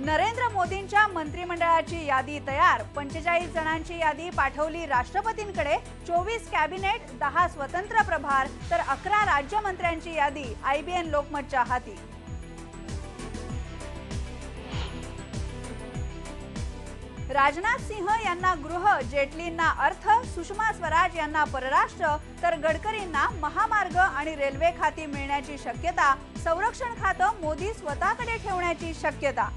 नरेंद्र मोदींच्या मंत्रिमंडळाची यादी तयार। 45 जणांची यादी पाठवली राष्ट्रपतींकडे। 24 कॅबिनेट, 10 स्वतंत्र प्रभार तर 11 राज्यमंत्र्यांची यादी IBN लोकमतच्या हाती। राजनाथ सिंह यांना गृह, जेटलींना अर्थ, सुषमा स्वराज यांना परराष्ट्र तर गडकरींना महामार्ग आणि रेल्वे खाती मिळण्याची शक्यता। संरक्षण खातं मोदी स्वतःकडे ठेवण्याची शक्यता।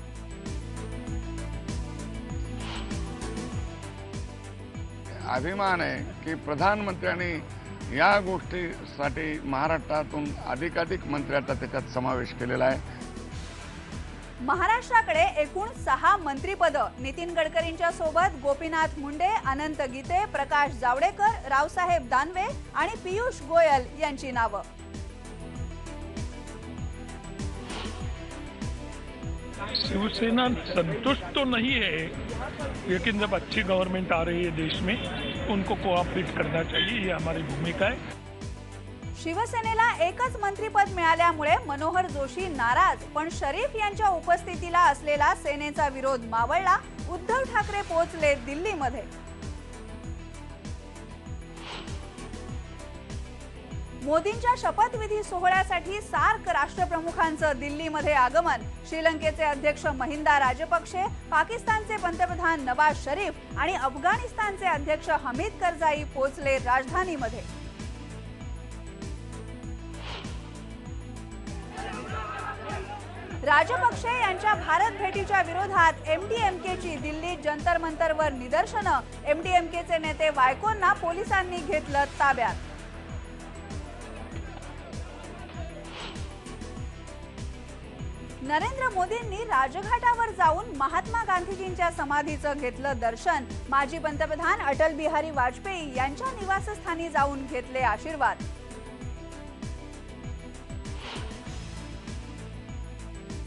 अभिमान आहे की प्रधानमंत्र्यांनी या गोष्टीसाठी महाराष्ट्रातून अधिकाधिक मंत्र्यांचा त्याच्यात समावेश केलेला आहे। महाराष्ट्राकडे एकूण 6 मंत्रिपद। नितीन गडकरींच्या सोबत गोपीनाथ मुंडे, अनंत गीते, प्रकाश जावडेकर, रावसाहेब दानवे आणि पीयूष गोयल यांची नावं। शिवसेना संतुष्ट तो नहीं है, लेकिन जब अच्छी गवर्नमेंट आ रही है देश में उनको कोऑपरेट करना चाहिए, ये हमारी भूमिका है। शिवसेनेला एकच मंत्रिपद मिळाल्यामुळे मनोहर जोशी नाराज, पण शरीफ यांच्या उपस्थितीला असलेला सेनेचा विरोध मावळला। उद्धव ठाकरे पोहोचले दिल्लीमध्ये। मोदींच्या शपथविधी सोहळ्यासाठी सार्क राष्ट्रप्रमुखांचं दिल्लीमध्ये आगमन। श्रीलंकेचे अध्यक्ष महिंदा राजपक्षे, पाकिस्तानचे पंतप्रधान नवाज शरीफ आणि अफगाणिस्तानचे अध्यक्ष हमीद करजाई पोहोचले राजधानीमध्ये। राजपक्षे यांच्या भारत भेटीच्या विरोधात MDMKची दिल्ली जंतर मंतरवर निदर्शनं। MDMKचे नेते वायकोंना पोलिसांनी घेतलं ताब्यात। नरेंद्र मोदींनी राजघाटावर जाऊन महात्मा गांधीजींच्या समाधीचं घेतलं दर्शन। माजी पंतप्रधान अटल बिहारी वाजपेयी यांच्या निवासस्थानी जाऊन घेतले आशीर्वाद।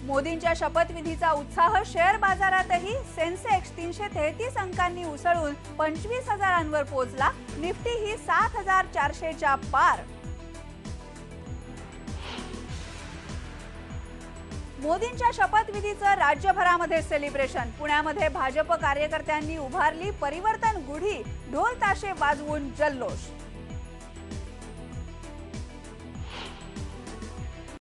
मोदींच्या शपथविधीचा उत्साह शेअर बाजारातही। सेन्सेक्स 333 अंकांनी उसळून 25,000 पोहोचला। निफ्टी ही 7,400च्या पार। मोदींच्या शपथविधीचं राज्यभरामध्ये सेलिब्रेशन। पुण्यामध्ये भाजप कार्यकर्त्यांनी उभारली परिवर्तन गुढी, ढोल ताशे वाजवून जल्लोष।